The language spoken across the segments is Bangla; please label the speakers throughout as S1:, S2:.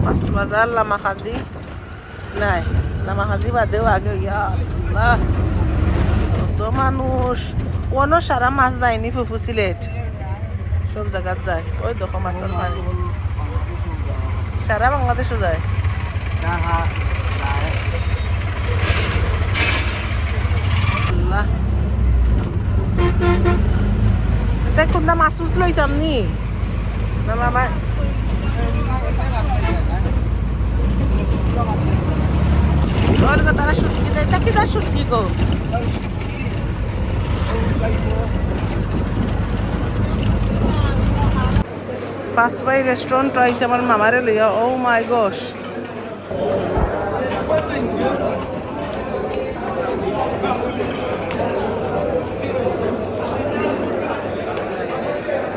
S1: মাছ বাজার লামাখাজি নাই, লামাখাজি বাদেও আগে আল্লাহ কত মানুষ। কোনো সারা মাছ যায়নি ফুফু সিলেট, সব জায়গাত যায়। ওই দেখো মাছের পানি সারা বাংলাদেশও যায়। আল্লাহ দেখুন না মাছ উছ লইতাম নি না মামা। তারা শুটকি দেয়, তা কি তার শুটকি গো? পাঁচবাই রেস্টুরেন্ট আইছে আমার মামারে লইয়া। Oh my gosh,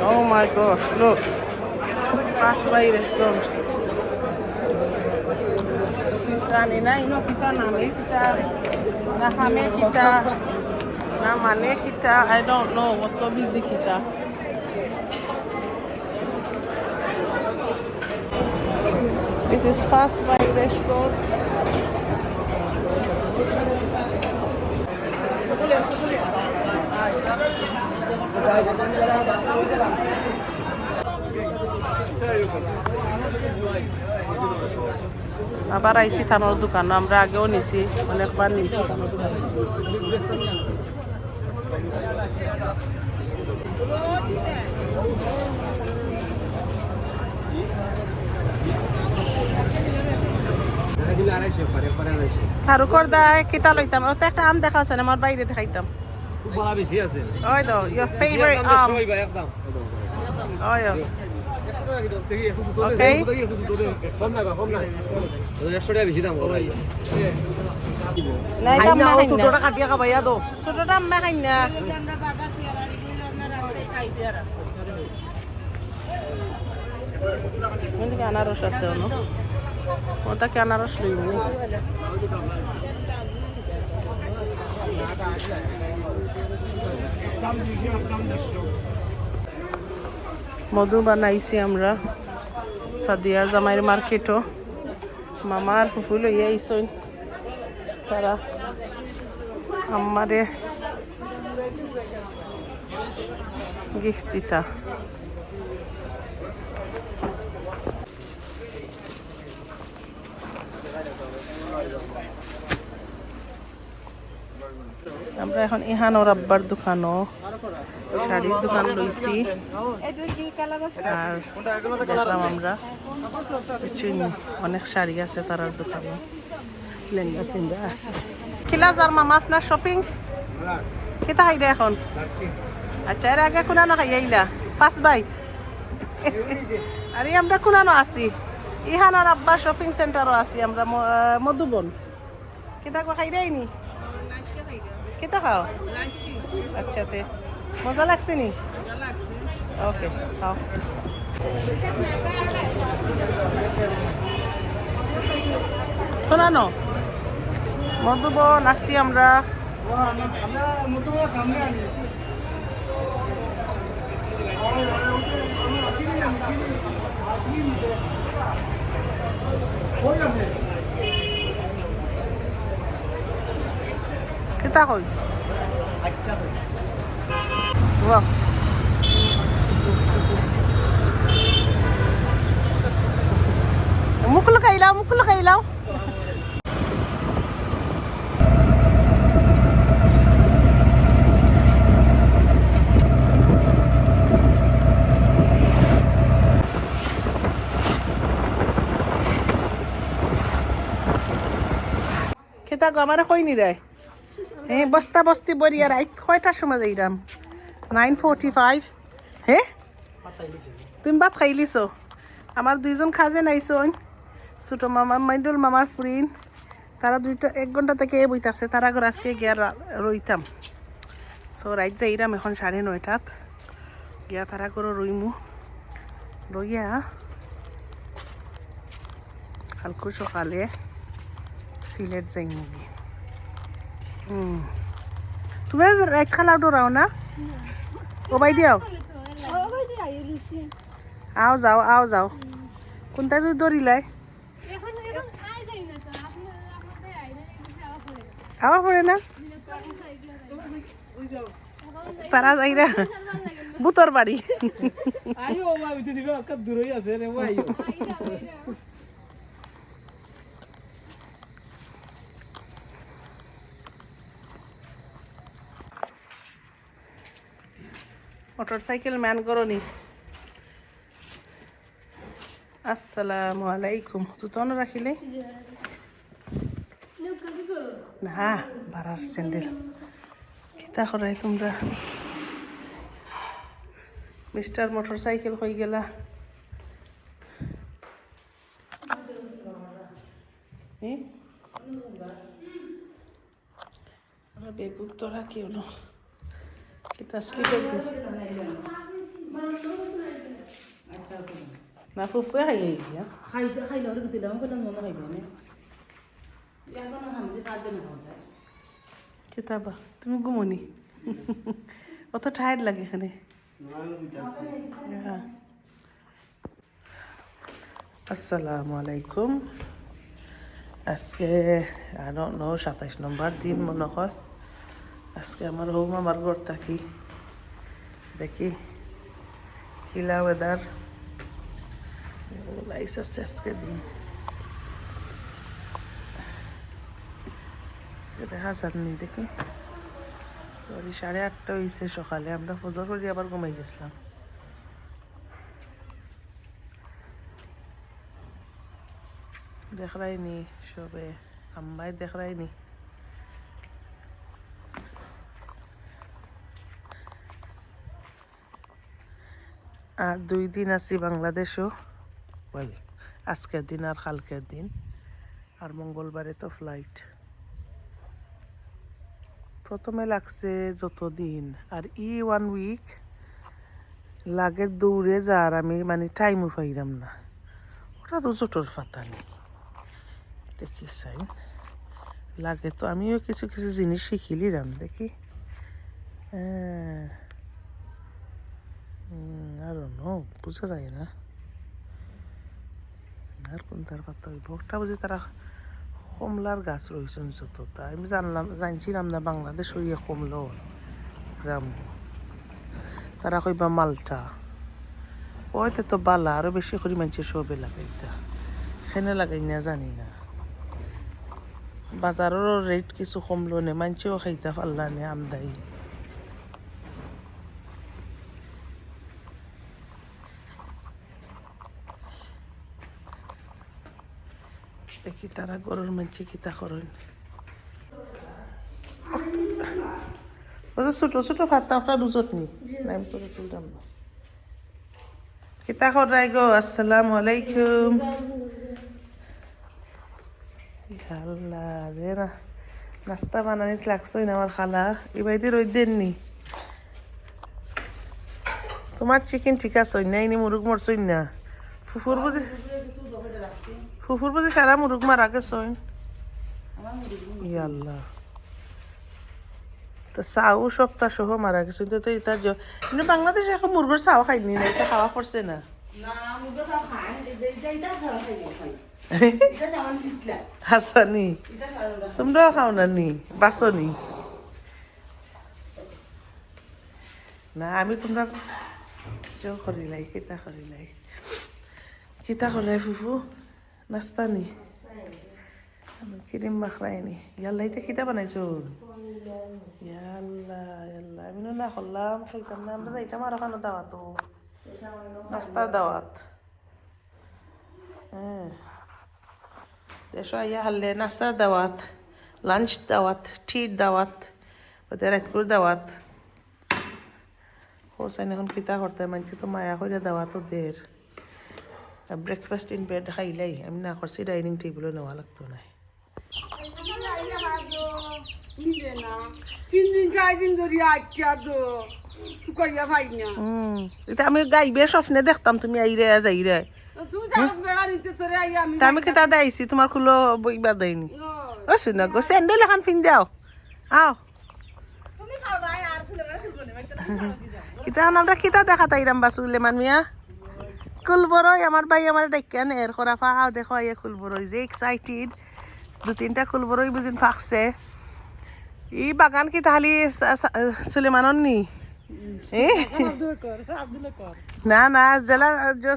S1: oh my gosh, look, পাঁচবাই রেস্টুরেন্ট। জানি না ইনো কিতা নামে কিতা না খামে কিতা না মানে কিতা, I don't know কত বিজি কিতা। This is Fastby restaurant. আবার আইসি থানোর দোকান, আমরা আগেও নিছি, অনেকবার নিছি থানোর দোকান। ফারুকর দায় কিতা লইতাম, ওতে একটা আম দেখা আছে না, আমার বাইরে দেখাইতাম। ওই দাও your favorite আম। ওই ওকে নাই দাম না ছোটটা কাটিয়া খাবাইয়া দাও, ছোটটা আম্মা খাই না। আনারস আছে অন্য, ওটাকে আনারস লইব নি। মধু বানাইছি আমরা সাদিয়ার জামাইয়ের মার্কেটও। মামার ফুফু লইয়া আইসন, তারা আমারে গিফট দিতা। আমরা এখন ইহানোর আব্বার দোকানও শাড়ির দোকান লইছি। আর দেখলাম আমরা অনেক শাড়ি আছে তার দোকানে, লেহেঙ্গা ফেঙ্গা আছে। কিলা যার মামা আপনার শপিং কেতা খাইলে এখন? আচ্ছা, এর আগে কোনানো খাইয়াইলা ফার্স্ট বাইট? আরে আমরা কোনানো আছি, ইহানোর আব্বা শপিং সেন্টারও আছি আমরা, মধুবন। কেতা খাইরাইনি? কেতা খাও? আচ্ছা, তে মজা লাগছে নি? ওকে, খাও। শোনানো মধুবন আসছি আমরা। কেতা কই? মুখ লুকাইলাও, মুখ লুকাইলাও। কেতা গো আমার কই নি রে? বস্তা বস্তি বরিয়া রাইত কয়টার সময় যাইরাম? 9:45। হে তুমি ভাত খাইলিছো? আমার দুইজন খাজেন আইসন, ছোট মামা মাইদুল মামার ফুরিন, তারা 1 ঘন্টা থেকে বইতাছে, তারা ঘর আজকে গিয়া রইতাম। সো রাইত যাইরাম এখন 9:30 গিয়া তারা করে রইমু, রইয়া কালকে সকালে সিলেট যাইমু গিয়ে। তুমি রাইত খালাও ডরাও না? ও বাই দিয়াও আও যাও, আও যাও। কোনটা যদি দৌড়িলাই আওয়া পড়ে না তারা যাইরা বুতর বাড়ি
S2: আইও মা উঠে দিবে একটা দূরই আছে রে মা আইও
S1: মোটরসাইকেল ম্যান করনি আসসালামু আলাইকুম জুতন রাখিলে না বাড়ার স্যান্ডেল কিতা করাই তোমরা মিস্টার মোটরসাইকেল হয়ে গেলা বেগুক তোরা কেউ না কিতা স্লিপেজ না ফুফুয়ে খাই গিয়া
S3: খাইলে ওরে দিলাম বললাম মনে খাইবে না এখন আমি পাঁচজন খাওয়া
S1: কিতাবা তুমি ঘুমনি অত টায়ার্ড লাগে এখানে আসসালামু আলাইকুম আজকে আরো 27 নম্বর দিন মনে হয় আজকে আমার হোম আমার ঘর থাকি দেখি খিলা ওয়েদার লাইস আছে আজকে দিন আজকে দেখা যাননি দেখি 8:30 হয়েছে সকালে আমরা ফজর করে আবার ঘুমাই গেছিলাম দেখরাইনি সবে আম্মাই দেখরাইনি আর 2 দিন আছি বাংলাদেশও ওয়েল আজকের দিন আর কালকের দিন আর মঙ্গলবারে তো ফ্লাইট প্রথমে লাগছে যতদিন আর 1 উইক লাগে দৌড়ে যার আমি মানে টাইমও পাইলাম না ওটা তো জোটর পাতা নেই দেখি সাইন লাগে তো আমিও কিছু কিছু জিনিস শিখিলিরাম দেখি আর বুঝা যায় না আর কোন তার পাতা হইব ওটা বুঝি তারা কমলার গাছ রয়েছেন যত তা আমি জানছিলাম না বাংলাদেশ হইয়া কমলো গ্রাম তারা কইবা মালটা ওইতে তো বালা আরো বেশি করে মানুষ সবে লাগাইতা সেনে লাগাই না জানি না বাজারেরও রেট কিছু কমলো নে মানুষও খাইতা পারলা নে আমদাই দেখি তারা গরুর মানুষ কিতা করেন ছোট ছোট ফাত্তা ওটা দুজত নি নাম করে তুলতাম না কিতা করাই গো আসসালামু আলাইকুম আল্লাহ যে না নাস্তা বানানিত লাগছই না আমার খালা এবাইতে রই দেননি তোমার চিকেন ঠিক আছে না ইনি মুরগ মরছই না ফুফুর বুঝি সারা মুরগ মারা গেছই আল্লাহ তো চাও সপ্তাহ সহ মারা গেছে তো এটা কিন্তু বাংলাদেশে এখন মুরগর চাও খাইনি না এটা খাওয়া পড়ছে না হাসানি তোমরাও খাও না নি বাসনি না আমি তোমরা করিলাই কিতা করিলাই ফুফু নাস্তা নি ক্রিম বাখরাইনি ইয়াল্লা এটা কিতা বানাইছো ইয়াল্লা ইয়াল্লা আমি না করলাম খাইতাম না আমরা যাইতাম আর ওখানে দাওয়াত নাস্তার দাওয়াত হ্যাঁ দেশ আইয়া হারলে নাস্তার দাওয়াত লাঞ্চ দাওয়াত টির দাওয়াত রাতকুর দাওয়াত হোসাইন এখন কিতা করতে মানছি তো মায়া করে দাওয়াতও দের ব্রেকফাস্ট ইন বেড খাইলাই আমি না করছি ডাইনিং টেবিলও নেওয়া লাগতো না
S2: 3 দিন 4 দিন ধরে আচ্ছা তো কইয়া ভাই না
S1: এটা আমি গাইবে স্বপ্নে দেখতাম তুমি আইরে যাইরে
S2: তুমি তো বেড়া নিতে চলে আই আমি
S1: তা আমি কিতা দেইছি তোমার খুলো বইবার দেইনি ও শুনা গো স্যান্ডেল এখন ফিন দাও আও
S2: তুমি খাও ভাই আর ছেলে খুলবো না
S1: এটা আমরা কিতা দেখা তাইরাম বাসুলে মানমিয়া কুলবরই আমার ভাই আমার ডাক্কান এর খরাফা হাও দেখো আইয়া কুলবরই যে এক্সাইটেড 2-3টা কুলবরই বুঝিন ফাকছে ই বাগান কি তাহলে সুলেমানর নি না না জেলা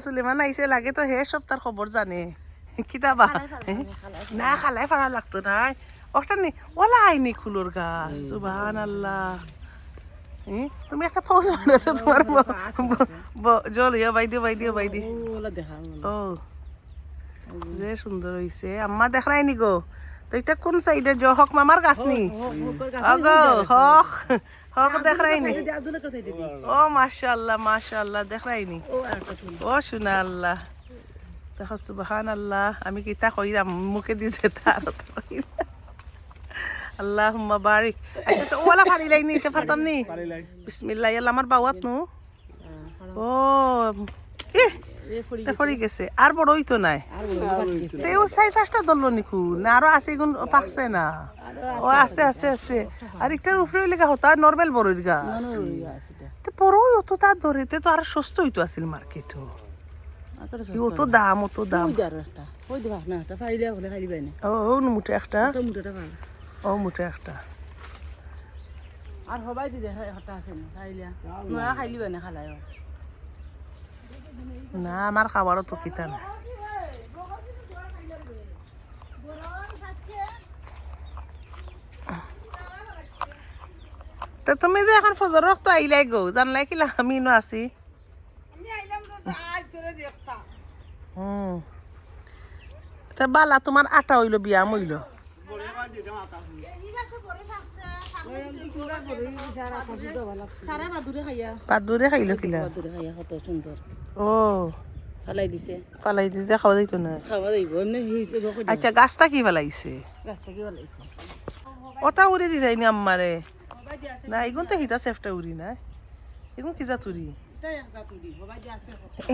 S1: সুলেমান আইসে লাগে তো হে সব তার খবর জানে কিতাবা না খালাই ফাড়া লাগতো নাই ওটা নি ওলা আইনি খুলোর গাছ সুবহানাল্লাহ তুমি একটা ফৌজ বানাতো তোমার জল ইয়া বাইদি ও যে সুন্দর হইছে আম্মা দেখ রাইনি গো তো এটা কোন সাইডে হক মামার গাছ নি আগো হক দেখ রাইনি ও মাশাআল্লাহ দেখ রাইনি ও শুনা আল্লাহ দেখো সুবহানাল্লাহ আমি কিতা কইরাম মুখে দিছে তার আল্লাহুম্মা বারিক আচ্ছা তো ওলা পারি লাই নিতে পারতাম নি বিসমিল্লাহ আল্লাহ আমার বাওয়াত নু ও ফড়ি গেছে আর বড় হইতো নাই ও চাই পাঁচটা দল নিখু না আরো আছে গুণ পাকছে না ও আছে আর একটার উপরে লেখা হতা নর্মাল বড়ইর গাছ তো বড় অত তার ধরেতে তো আর সস্ত হইতো আছিল মার্কেটও অত দাম ও মুঠে একটা ও মুঠে একটা
S3: আর সবাই দিলে হতা আছে না খাইলিয়া নয়া খাইলিবা না খালাই
S1: না আমার খাবারও তো কিতা না তো তুমি যে এখন ফজর রক্ত আইলাই গো জানলাই কিলা আমি নো আছি তা বালা তোমার আটা হইলো বিয়া মইল পাদুরে খাইলো কিলা ও
S3: ফালাই দিছে
S1: খাওয়া যাইতো না আচ্ছা গাছটা কি ফেলাইছে ওটা উড়ি দি যায়নি আম্মারে না এগুন তো হিতা সেফটা উড়ি না এগুন কি জাতুরি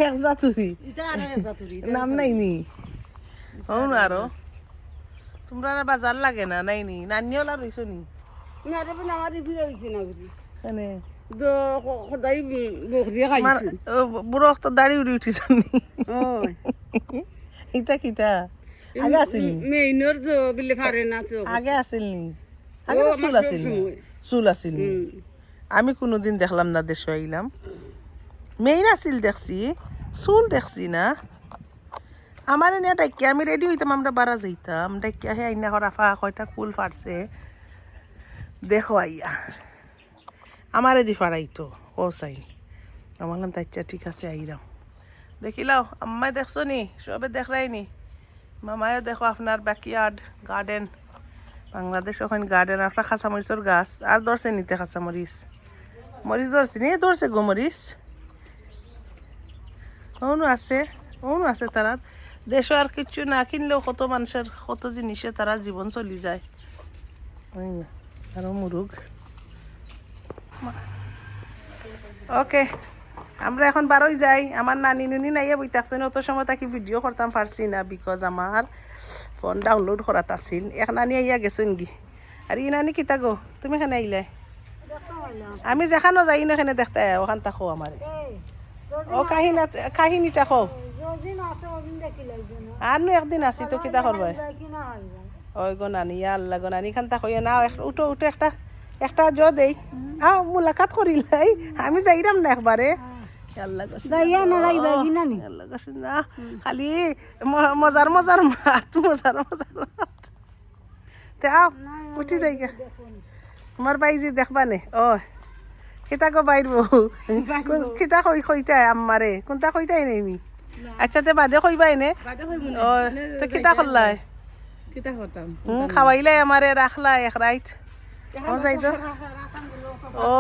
S1: এক জাতুরি নাম নাইনি ও না আরো তোমরা বাজার লাগে না নাইনি নানিও লা রইছো নি বুড়ো তো দাড়ি উড়ি উঠিছ নি ইটা কিতা আগে আছিল আগে আছিল নি আগে চুল আছিল নি আমি কোনোদিন দেখলাম না দেশ আইলাম মেইন আছিল দেখছি চুল দেখছি না আমার এনে ডাইকিয়া আমি রেডি হইতাম আমরা বারা যাইতাম ডাইকিয়া হে আইনা রাফা কয়টা কুল ফাটছে দেখো আইয়া আমারে দি ফাড়াইতো ও চাই আমার নাম তাইচা ঠিক আছে আইরাম দেখিলাও আম্মাই দেখছো নি সবে দেখলাই নি মামায়ও দেখো আপনার ব্যাকইয়ার্ড গার্ডেন বাংলাদেশ ওখানে গার্ডেন আপনার খাঁচামরিচের গাছ আর ধরছে নিতে খাঁচামরিচ মরিচ ধরছে নি ধরছে গো মরিচ ওনো আছে তারা দেশ আর কিছু না কিনলেও কত মানুষের কত জিনিসে তারা জীবন চলি যায় আরো মুরুগ ওকে আমরা এখন বারোই যাই আমার নানি নুনি নাইয়া বইতে আসছেন অত সময় তাকে ভিডিও করতাম পারছি না বিকজ আমার ফোন ডাউনলোড করাত আছিল এক নানি আইয়া গেছেন গি আর ই নানি কিতা গো তুমি এখানে আইলে আমি যেখানো যাই না এখানে দেখতে ওখান তাকো আমার ও কাহিনীটা খো আর নো একদিন আছি তো কিতা করবাই ওই গো নানি আল্লাহ গো নানি খান তাকো না উঠো একটা দেই মুলাকাত করিলাই আমি যাইরাম না একবারে খালি মজার মাত উঠি যাই তোমার বাইজি দেখবা নে ও কিতা গো বাইর বউ কিতা কইতাই আম্মারে কোনটা কইতাই নেই আচ্ছা তে বাদে কইবাই নে ও তো কিতা করলাই খাওয়াইলাই আমারে রাখলাই এক রাইত যাই তো ও